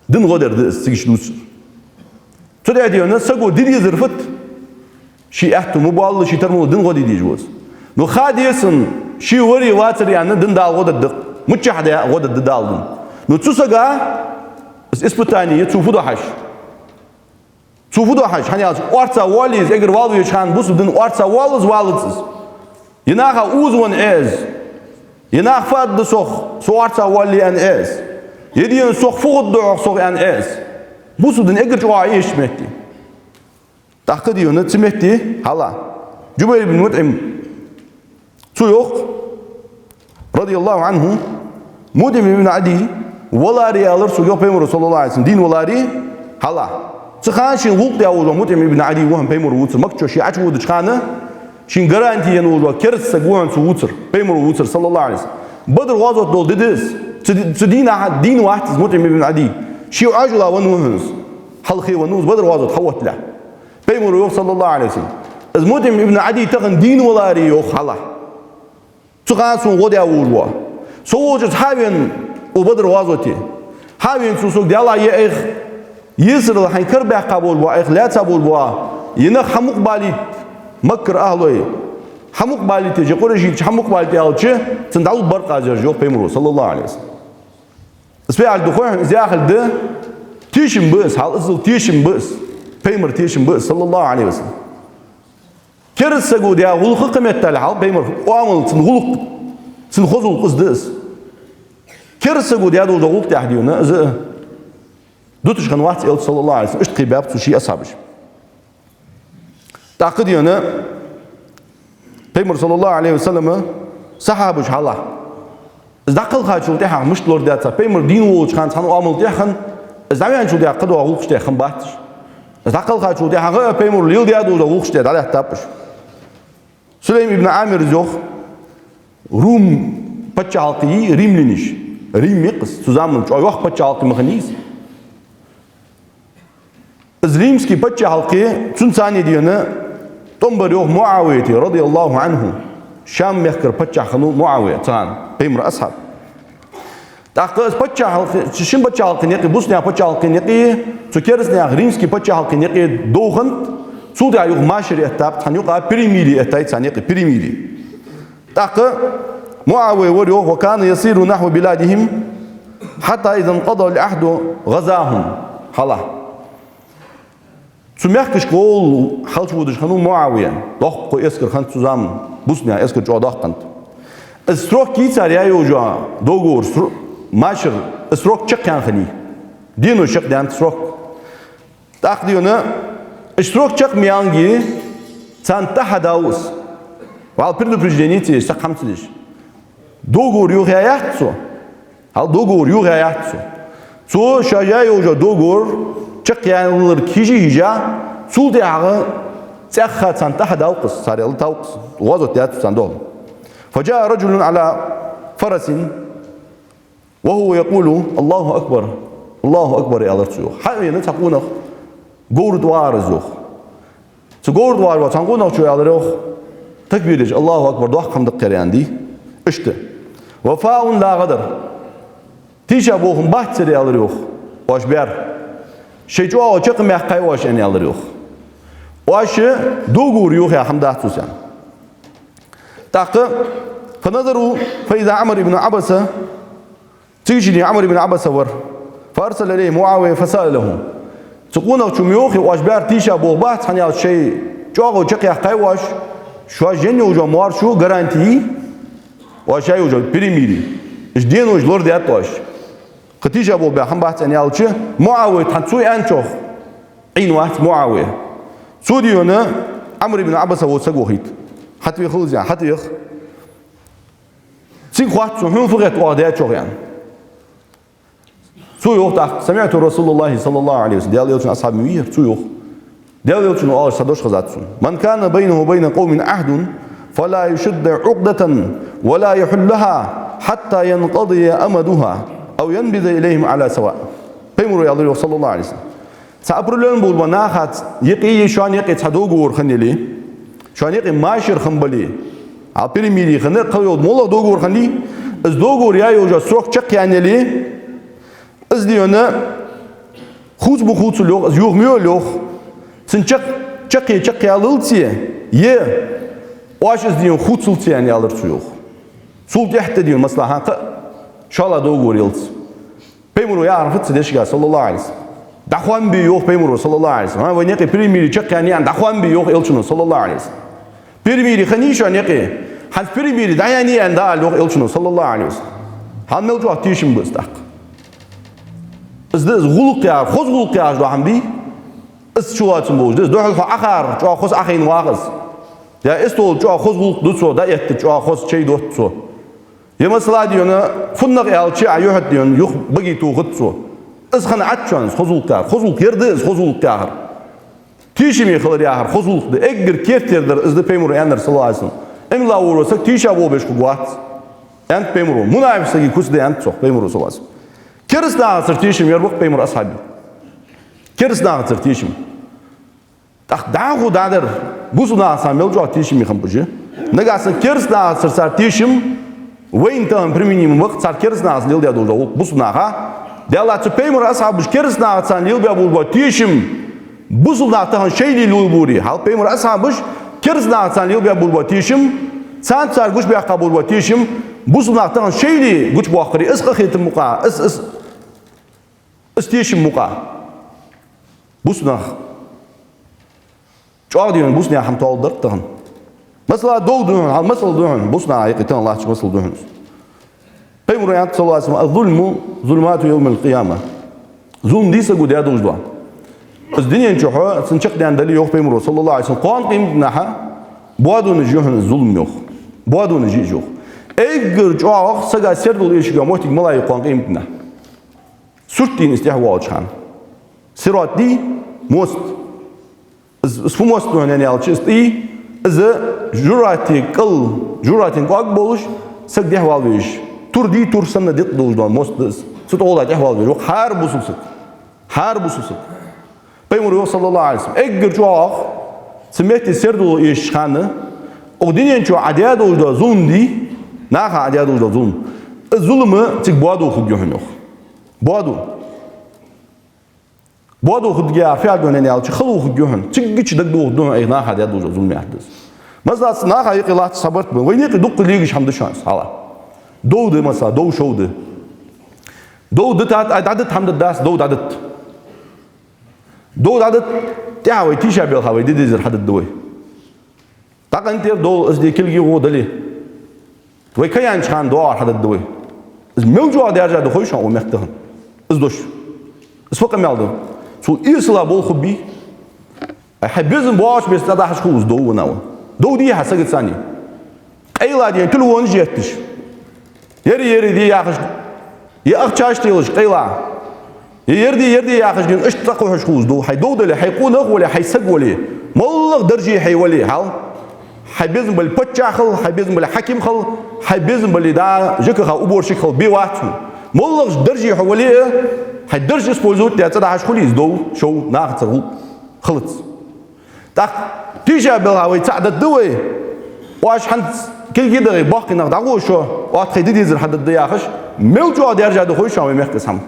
دين غدر ده سيجش دوس تودي أديونه سقو ديدي زرفت شيء أحتم مبالغ شيء ترمو دين غدي دي جوز نو خاد يسن شيء وري واتر يعني دين دال غدر دق متشحد غدر دالدن نو تسوسا إسبتاني تشوفوا ده حش تشوفوا ده حش hani orta valiz eğer valıyor çan bu sudun orta valiz valizsiz يناخ أوزون إز يناخ فاد سوخ سوارتا والي أن إز يدين سوخ فوق دعوة سوخ أن إز بوسودن إجر جوا إيش مهتي تأكد يونا تمهتي هلا جبير بن مطعم سويق رضي الله عنه مطعم بن عدي ولا ريالر سويق بيمر صلى الله عليه وسلم دين ولا ري هلا تخانشين وقت يا وجو مطعم بن عدي وهم بيمر ووتر مكتشو شيء عشود تخانه شين غرانتي ينوجو كرس سجوان سووتر بيمر ووتر صلى الله عليه وسلم بدر غزوة دول ددس تدين أحد دين واحد مطعم بن عدي شيء عجلة ونوهنز حلقي ونوز بدر غزوة خوت له بيمر ووتر صلى الله عليه وسلم مطعم بن عدي تخن دين ولا ري يوخ هلا تخانسون غدا وجوا سووجت حاوين وبدر غزوتي حاوين سوسوك ديالا يأخ يسر الحين كربع قبول بوا لا تقبول بوا ينخ حمق بالي مكر أهله حمق بالي تيجي قريش حمق بالي تيالش تندعو برقة جرجو بيمرو صلى الله عليه وسلم اسمع الدخول زاخل ده تيشم بس حال أصل تيشم بس بيمر تيشم بس صلى الله عليه وسلم كرس سجود يا غلق قمة تلحال بيمر وعمل تنغلق تنخذوا القصدس كرس سجود يا دو غلق تحدينا إذا دوتش كان واحد صلى الله عليه وسلم اشتقي باب تشي أصحابش تعقد يونا بيمر صلى الله عليه وسلم صحابش حلا إذا قل خاطر شو تيحه مش لور داتا بيمر دين ووش كان صانو عمل تيحن إذا عمل شو تيحه قدوا غوخش تيحن باتش إذا قل خاطر شو تيحه غير بيمر ليل ديادو غوخش تيحه عليه تابش سليم ابن عامر زوخ روم بتشالقي ريم لينش ريم يقص تزامن شو أيوه بتشالقي مخنيس إزريمسكي بتشالقي تنساني دينا تنبر يوه معاوية رضي الله عنه شام يحكر بتشالقي معاوية تان بيمر أصحاب تأخذ بتشالقي شين بتشالقي نقي بوسنيا بتشالقي نقي تكيرسنيا غريمسكي بتشالقي نقي دوغنت سودة يوه ماشري أتاب تان يوه بريميري أتاي تان يقي بريميري تأخذ معاوية وريوه وكان يسير نحو بلادهم حتى إذا انقضى العهد غزاهم حلا سمعكش قول حلش ودش خنو معاوية ضخ يسكر خن تزام بوسنيا يسكر جو ضخ خنت استروك كيسار يا يوجا دوغور ماشر استروك شق كان خني دينو شق دان استروك تأخذيونا استروك شق ميانجي سان تحداوس وعلى بيردو بريجينيتي شق خمسدش دوغور يوغا يحتسو هل دوغور يوغا يحتسو سو شاجا يوجا دوغور شق يعني ولر كيجي هجا سولتي عغا تأخذ سان تحداوس صار يلا تاوس وازو تياتو ساندول فجاء رجل على فرس وهو يقول الله أكبر الله أكبر يا الله تسوخ حقيقة نتقونه قور دوار الزوخ تقور دوار وتنقونه شو يا الله تكبيرج الله أكبر دوخ خم دقير عندي اشته وفاء لا غدر تيجي أبوهم بحث يا الله واش بير شيء جوا وشقم يحكي واش أن يا الله واش دوغور يوخ يا حمد حسوسان تاق فنظروا فإذا عمر بن عبسة تيجي عمر بن عبسة ور فأرسل إليه معاوية فسأله تقولنا شو ميوخي واش بير تيجي أبو بحث حنيا شيء جوا وشقي يحكي واش شو جنيه وجو موار شو غارانتي واش أي وجو بريميري إيش دين وش لورد ياتواش قتيجة أبو بحث بحث أن يالش معاوية تحسوي أنشوخ عين واحد معاوية سوديونا عمر بن عبسة وسجوهيت حتى يخلص يعني حتى يخ سين خواط سحون فقط وعدات شو يعني سو يوخ سمعت رسول الله صلى الله عليه وسلم ديال يوتشن أصحاب مير سو يوخ ديال يوتشن الله صدوش خزاتسون من كان بينه وبين قوم عهد فلا يشد عقدة ولا يحلها حتى ينقضي أمدها أو ينبذ إليهم على سواء بيمر يا الله صلى الله عليه وسلم سأبرلون بول بناخت يقي شان يقي تدوغور خنيلي شان يقي ماشر خنبلي عبيري ميري خنر قوي مولا دوغور خني از دوغور يا يوجا سروك شق يعني لي از ديونا خوت بخوت لوخ از يوغ ميو لوخ سن شق ياللتي يه واش از ديون خوت سلتي يعني يالر سيوخ سلت يحت ديون مصلحة شالا دوغور يلت بيمرو يعرف تدشجا صلى الله عليه وسلم دخوان بيوخ بيمرو صلى الله عليه وسلم ها وين يقي بريميري شق يعني دخوان بيوخ يلتشنو صلى الله عليه وسلم بريميري خنيش عن يقي Hans biri dayani anda alıyor elçinin sallallahu aleyhi ve sellem. Han melcu tişim bıstak. İzde guluk ya, xoz guluk ya da hamdi. İz çuatın bu. İz doğal akar, çuat xoz akhin vağız. Ya istol çuat xoz guluk dutso da etti çuat xoz şey dutso. Ya mesela diyor funnak elçi ayuhat diyor yok bagi tu gutso. İz xana atçan xoz guluk ya, xoz guluk yerde iz xoz guluk ya. Tişim yıkılır ya, xoz guluk da egger kerterdir izde peymur ender sallallahu aleyhi ve sellem. Emla vurursak tişa bu beş kuvat. Ent peymur. Munafisagi kusde ent sok peymur sallallahu aleyhi ve sellem. Kers dağıtır tişim yer bak peymur ashabi. Kers dağıtır tişim. Tak dağu dağdır. Bu suna samel jo tişim yıkımpıcı. Negasın kers dağıtır sar tişim. Veyn tam priminimum vakt sar kers dağıtır lil diado jo. Bu suna ha. Dealatı peymur ashabi kers dağıtsan lil diado bu tişim. Bu suna tahan şeyli lul hal peymur ashabi kers dağıtsan lil diado bu tişim. Sen sar güç bir kabul bu tişim. Bu suna tahan şeyli güç bu akri ıska khitim muqa istişim muqa. Bu suna çoğu diyorsun bu suna ham toldırttın. Mesela doğduğun, hal mesel doğun. Bu suna ayıkıtan Allah için mesel doğunuz. Peymur ayet sallallahu aleyhi ve sellem zulmu zulmatu yevmel kıyama. Zulm değilse güdüye doğuşdu. Biz dünyanın çoğu sınçık diyen deli yok Peymur sallallahu aleyhi ve sellem. Kuan kıymetinaha bu adını cihun zulm yok. Bu adını cih yok. Eğer çoğu saga serdol eşiğe muhtig malayı kuan kıymetinaha. Sürt din istihva açan. Sirat di most. Isfu most dönen yalçı isti. İzı juratin kak boluş sak dihval veriş. Tur di tur sanna dik doğuşdan most. Süt oğla dihval veriş. Her bu susuk. Her bu susuk. Peymur sallallahu aleyhi ve sellem. Eğer çoğu simeti serdol eşiğanı o dinin çoğu adaya doğuşda zulm di. Naha adaya doğuşda zulm. Zulmü tik boğadı okut göhün yok. Boğadı okut gaya fiyat dönen yalçı xıl okut göhün. Tik güç dık doğuk dön eğna adaya doğuşda zulm yahdız. Mesela naha yıkılat sabırt mı? Ve neyki duk ligiş hamdı şans. Hala. Doğdu mesela, doğu şovdu. Doğdu adet hamdı das, doğdu adet. Doğdu adet tihavay tişa bil havay didizir hadet doğuy. Takın tir doğu izde kilgi o dali. Ve kayan çıkan doğar hadet doğuy. İz mevcu derece de hoşan o mektihin. İz doş. İz fakam yaldım. Su isla bol hubbi. Habizm boğaç besle da haşkuz doğu navu. Doğu diye hasa gitsani. Ayla diyen tülü onu jettiş. Yeri diye yakış. Ya akçaş diyoruz ayla. Yeri yakış gün işte takı haşkuz doğu. Hay doğu dele hay qulaq wala hay sag wala. Mallah derji hay wala hal. Habizm bal patchakhl, habizm bal hakim khal, habizm bal da jekha uborshik khal biwat. Mallah derji wala hay derji использовать для этого haşkuli doğu şov naqtı khılts. Так, тиша белавай تعدد دوي واش حنت كل كده باقي نقدعو شو وات خدي ديزر حد الدياخش ملجو درجه دو خويش ما مختصم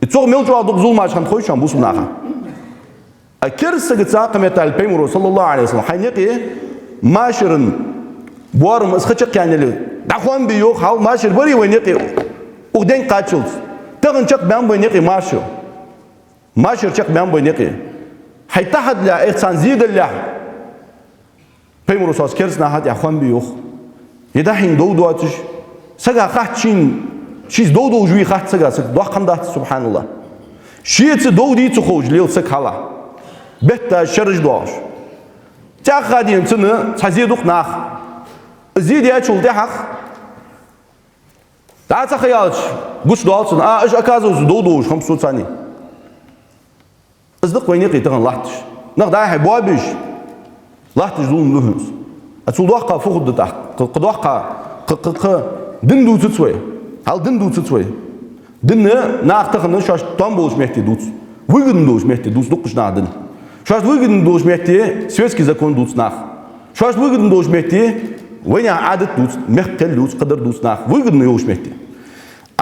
تصور ملجو دو ظلم عشان خويش بوس ناخه اكرس قصاق متى البيمر صلى الله عليه وسلم حنيقي ماشرن بوارم اسخچق يعني دخوان بيو خال ماشر بري وينيقي ودين قاتشلز تغنچق بان وينيقي ماشر چق بان وينيقي حيتحد لا إحسان زيد الله بيمر صاص كرسنا هاد يخوان بيوخ يدحين دودواتش سجا خات شيز دودو جوي خات سجا سك دو قندات سبحان الله شيت دودي تخوج ليل سك هلا بتا شرج دوش تا خادين تنه تزيدوخ ناخ زيد ياتشول دحخ دا تخيالش غوش دوالسن اش اكازوز دودوش 500 ثانيه ازدق وينيقي تغن لحتش نقدر هاي بوابش لحتش دون لهنس اتول دوقا فوق دتاح قدوقا دندو تسوي هل دندو تسوي دن ناقتخن شاش تامبوش مهتي دوت ويغندوش مهتي دوت دقش نادن شاش ويغندوش مهتي سويسكي закон دوت ناخ شاش ويغندوش مهتي وين عادت دوت مهتل دوت قدر دوت ناخ ويغندوش مهتي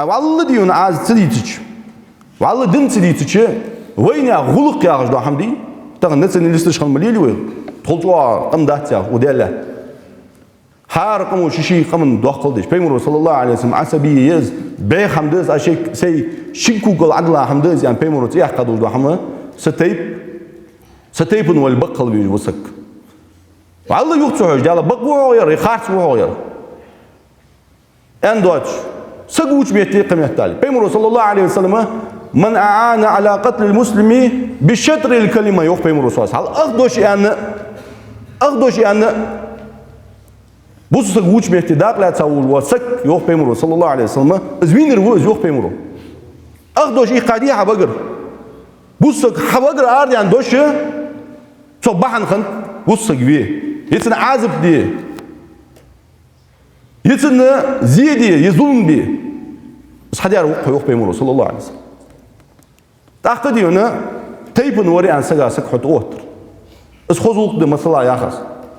والله ديون عاز تديتش والله دن تديتش وين يا غلق يا رجل حمدي ترى الناس اللي يستشخن مليلي وين تقولوا قم داتيا وديلا هارقم وشيشي قم دوقل ديش بيمر صلى الله عليه وسلم عصبي يز بي حمدز اشيك سي شيكو قل عدلا حمدز يعني بيمر تيح قدو دو حما ستيب والبقل بيوسك والله يقطعوا ديالا بقوا غير يخاف غير أندوتش سقوش بيتي قمة التالي بيمر صلى الله عليه وسلم من أعان على قتل المسلم بشطر الكلمة يوخ بيمر صلى الله عليه وسلم أخدوش أن بص سقوش بيتي داق لا تسول وسك يوخ بيمر صلى الله عليه وسلم زمين الوز يوخ بيمر أخدوش إقادي حبقر بص حبقر أرد يعني دوش صباحا خن بص سقويه يتن عازب دي يتن زيدي يظلم بي بس حد يعرف يوخ بيمر صلى الله عليه وسلم تأكد يونا تيبن وري عن سجا سك حط أوتر بس خذوك ده مثلا يا خس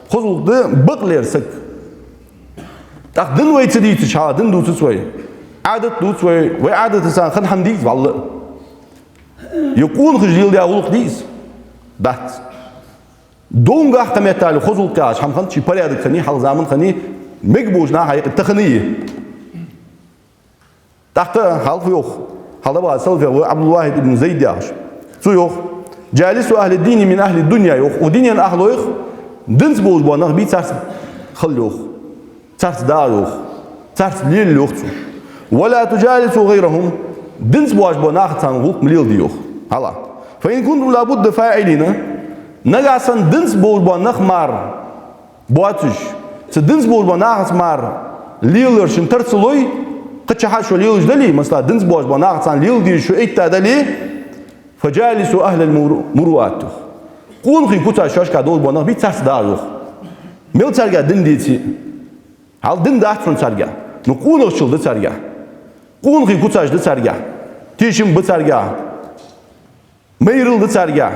خذوك ده بقلير سك تأخذن ويت سدي تشها دن دوت سوي عادة دوت سوي وعادة تسان خن حمديس والله يكون خجيل ده أولك ديس بات دون قاح كم يتعلق خذوك كاش هم خن شيء بريء خني حال زمان خني مقبوجنا هاي التقنية تحت حال فيوخ هذا بقى سلفه عبد الواحد بن زيد ياش سويوخ جالس أهل الدين من أهل الدنيا يوخ ودنيا أهله يوخ دنس بوج بونغ بي تارس خل يوخ تارس دار يوخ تارس ليل يوخ ولا تجالسوا غيرهم دنس بوج بونغ تانغوك مليل ديوخ هلا فإن كنتم لابد فاعلين نجاسن دنس بوج بونغ مار بواتش تدنس بوج بونغ مار ليلر شنترسلوي قد حاجة شو ليل جدلي مثلا دنس بوج بناء عن ليل دي شو إيتا دلي فجالسوا أهل المروءات قول خي كوتا شاش كادول بناء بيتساس داروخ ميل ترجع دن ديتي هل دن داخل فن ترجع نقول شو ده ترجع قول خي كوتا ده ترجع تيشم بترجع ميرل ده ترجع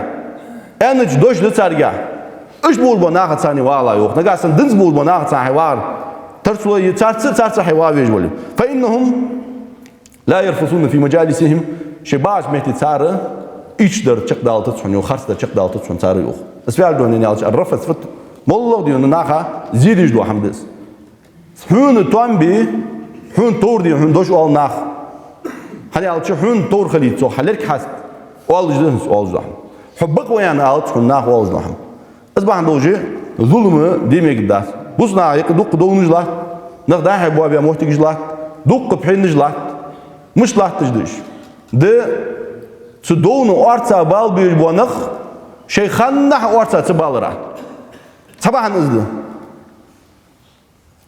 أنج دوش ده ترجع إيش بول بناء ثاني والله يوخ نقاسن دنس بول بناء ثاني حوار ترسلوا يتارس حوار يجولي فإنهم لا يرفضون في مجالسهم شباش مهتي تسارة إيش در تشق دال تتصون يو خرس در تشق دال تتصون تسارة يوخ أسفل دون ينالش الرفض فت مولو ديون ناخا زيدش دو حمدس هون توامبي هون تور دي هون دوش أول ناخ هني على هون تور خليت سو حلرك حست أول جدهن أول جدهن حبك ويانا على هون ناخ أول جدهن أصبح دوجي ظلم ديمي قداس بوسنا يقدوق دونجلا نقدر حبوا بيا موتيجلا دوق بحينجلا مش لا تجدش ده تدون أرتا بال بيجبونخ شيء خنّح أرتا تبالرا صباحا نزل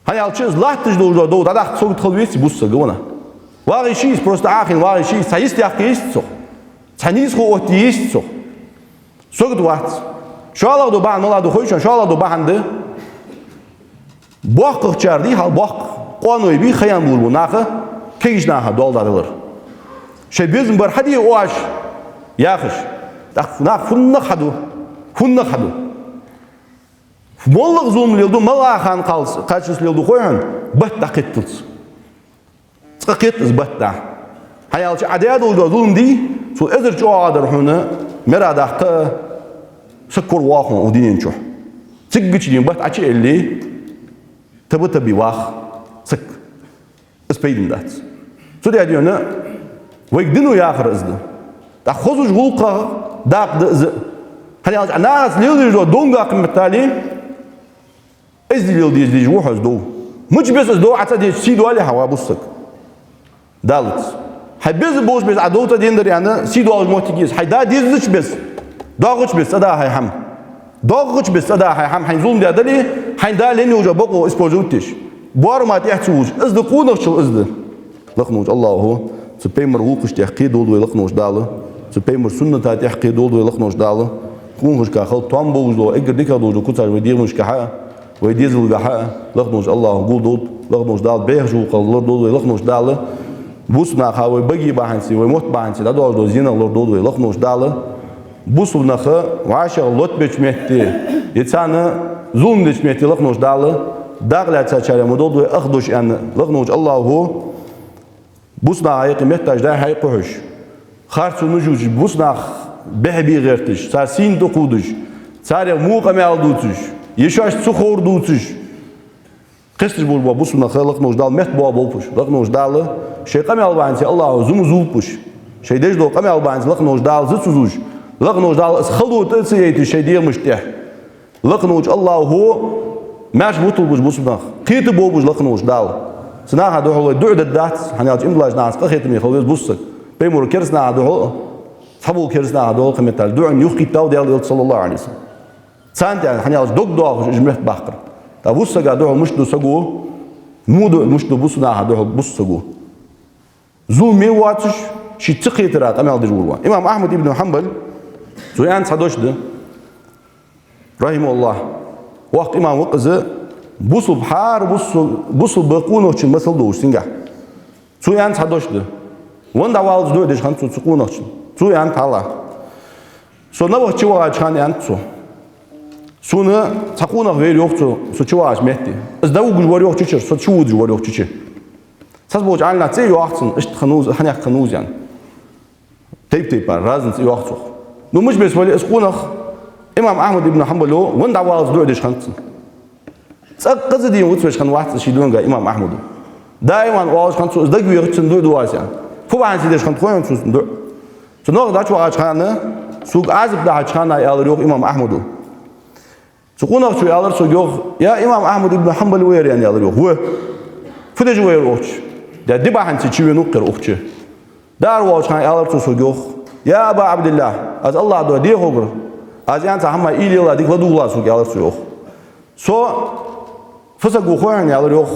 هاي الشيء لا تجدو دو ده صوت خلويسي بوسا جونا واقعي شيء بروست آخر واقعي شيء سايست ياكيستو تانيس هو أتيستو صوت وقت شو الله دو بعد ملا دو خويش شو الله دو بعد باق چردی حال باق قانوی بی خیام بول بناخه کیش نه دال دارلر شی بیزم بر حدی واش یاخش ناخ فن خدو مولق زوم لیدو ملا خان قالس قاچس لیدو خوین بات دقیقتلس تقیقت از بات ده هیالچ عداد ول زوم دی سو ازر جو عادر هونه مرا دقه سكر واخون ودين شو تجيش دين بات أشي اللي تبي واخ سك اسبيدن دات سودي أديونا ويقدنوا يا آخر إزده تأخذوا جولقة داق دز هني الناس ليل جو دونغا كمثالي إزدي ليل دي جوه إزدو مش بس إزدو عتادي سيدو عليه هوا بوسك دالت هاي بس بوش بس عدوتا ديندر يعني سيدو على الموتيجيز هاي دا ديزش بس داغش بس أدا هاي هم داغش بس أدا هاي هم حين زوم دي أدلي حين دا لين يوجا بقو إسبوزوتش بوار ما تحتوج إزد قونك شو إزد لقنوج الله هو سبيمر وقش تحقي دول ويلقنوج داله سبيمر سنة تحقي دول ويلقنوج داله كونش كخل توام بوج دو إجر ديكا دول كتر ويدير مش كحا ويديزل كحا لقنوج الله قول دول لقنوج دال بيرجو قال دول ويلقنوج داله بوسنا خاوي بجي بحنسي ويموت بحنسي ده دول زين الله دول ويلقنوج داله بوسنا خا وعشر لوت بيشمتي يتسانا زوم بيشمتي لقنوج داله داغلا تشاري مدود وأخدوش أن لقنوج الله هو بوسنا هاي محتاج ده هاي قحش خارج نجوج بوسنا بهبي غيرتش صار سين تقودش صار موقع مالدوتش يشاش سخور دوتش قصر بول بوسنا خلق نوج دال مت بوا بولش لقنوج دال شيء قام يالبانسي الله زوم زوبش شيء ديش دو قام يالبانسي لقنوج دال زتزوج لقنوج دال خلو تسيت شيء دير مشتح لقنوج الله هو ماش بوتل بوش بوسنا قيت بوبوش لقنوج دال سناها دوحو دعد الدات هنيالش إملاج ناس قخيت ميخلوز بوسك بيمور كرسنا دوحو صبوا كرسنا دوحو قمتال دعن يخي تاو ديال صلى الله عليه وسلم سانت يعني هنيالش دوق دوغ جمعت باقر تا بوسك دوحو مش دو سقو مودو مش دو بوسنا دوحو بوس سقو زو ميواتش شي تقيترات أمال دجولوا إمام أحمد بن حنبل زويان صدوش ده رحمه الله وقت إمام وقزه بوسو بحار بوسو بقونه چن مسل دوش سنگه زويان صدوش ده وند أول دو دش خان تسقونه چن زويان تالا سو نبغى تشواه چان يانتسو سونه تقونه غير يوقتو سو تشواه مهدي از داو جوار يوق تشر سو تشود جوار يوق تشر ساز بوج عنا تي يوقتن اشت خنوز هنيا خنوز يعني تيب رازن تي يوقتو نو مش بس ولي اسقونه إمام أحمد بن حنبل وند أول دو دش خانتن قصدي وتفش خن واحد شيدون جا إمام أحمد دائما واش خن سوز دقي يرتشن دو دواس يعني فو عن سيدش خن خوين سوز دو سنوع داش واش خانه سوق عزب ده خانه يالر يوق إمام أحمد سقونا شو يالر سوق يوق يا إمام أحمد بن حنبل وير يعني يالر يوق هو فدج وير أوش ده دبا عن تشوي نقر أوكش دار واش خان يالر سوق يوق يا أبا عبد الله از الله دو ديه هوجر از يعني هم إيلي الله ديك ودو الله سوق يالر سوق سو فسقو خوان يالر يوق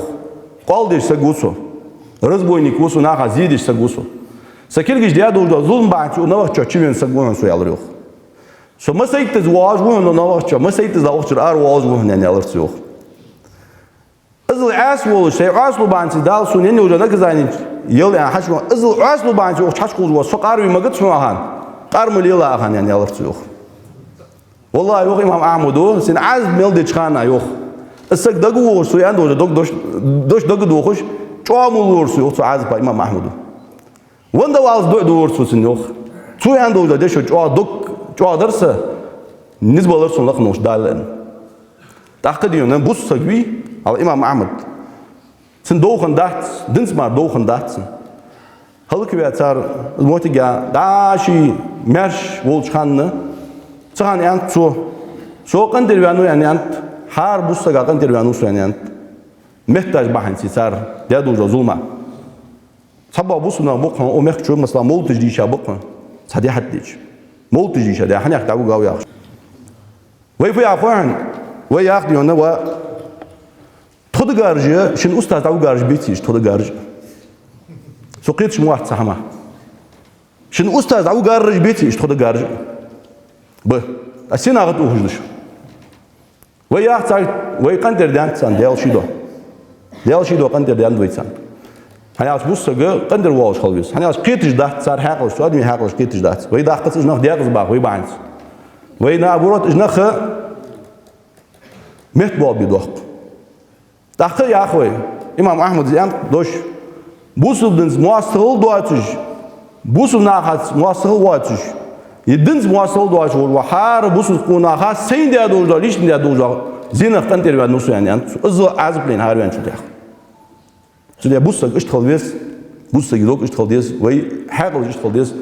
قال ديش سقوسو رزبوينيك وسو ناخا زيدش سقوسو سكيلجش ديا دوجا ظلم بعد ونوخ تشوين سقوان سو يالر يوق سو ما سيتز واج وهن نوخ ما سيتز داوخ ار واج وهن يالر سوق ازل عاس ولا شيء عاس لو بانتي دال سو نين وجا نكزاين يل يعني حشو ازل عاس لو بانتي وخ حشكو جو سقارو ماغت سوهان قارمل يلا اخان يعني يالر سوق والله يوق إمام أحمد سين عز ميل خانة يوق السك دقوا سويان دوش دوش دوخش شو مولور سويق سو عز با إمام أحمد وندا واز دور سوسن يوق سويان دوش ده شو درسه نسبة لرسون لقنوش دالن تعقد يوم بوس سقوي على إمام أحمد سن دوخن دات دنس مار دوخن دات هلك بيت صار الموت جا داشي مرش ولش خانة سخان يانت سو قندر وانو يعني هار بوسا قندر وانو سو يعني محتاج بحن سيسار دادو ظلمة صبا بوسنا بقى او محتاج مثلا مولتج دي شابقه صدي حدج مولتج دي شدا حنا يقطعوا قاوي اخ وي في عفوان وي ياخدي هنا و تود غارج شن استاذ تاع غارج بيتيش تود غارج سو قيتش واحد صحما شن استاذ تاع غارج بيتيش تود غارج ب أسينا غتوه جدش ويا أختار ويا قندر دان سان ديال شيدو قندر دان دويتسان هني أشبوس سجى قندر واش خالص هني أش قيتش ده صار حاقل شو أدمي حاقل قيتش ده ويا ده قصة إجناخ دياغز باق ويا بعند ويا نابورات إجناخ مهت باب بدوق تأخر يا أخوي إمام أحمد زيان دوش بوسو بدنز مواصل دواتش بوسو ناخذ مواصل واتش يدنز مواصل دواتش وحار بوسو كوناخا سين ديا دوجا ليش ديا دوجا زين قندر ويا نوسو يعني أنت أزو عزبلين هاروين شو تأخ شو ديا بوسك إيش تخلص بوسك يدوك إيش تخلص وي حاجة إيش تخلص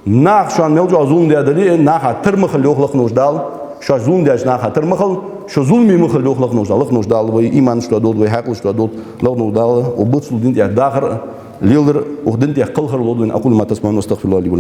ناخ شو عن ملجأ زون ديا دلي ناخ ترمخ اللي يخلق نوش دال شو زون ديا ناخ ترمخل شو زون مي مخل يخلق نوش دال وي إيمان شو دول وي حاجة شو دول لغنو دال وبوتسل دين ديا داخر ليلر ودين ديا قلخر لودين أقول ما تسمعون واستغفر الله لي ولكم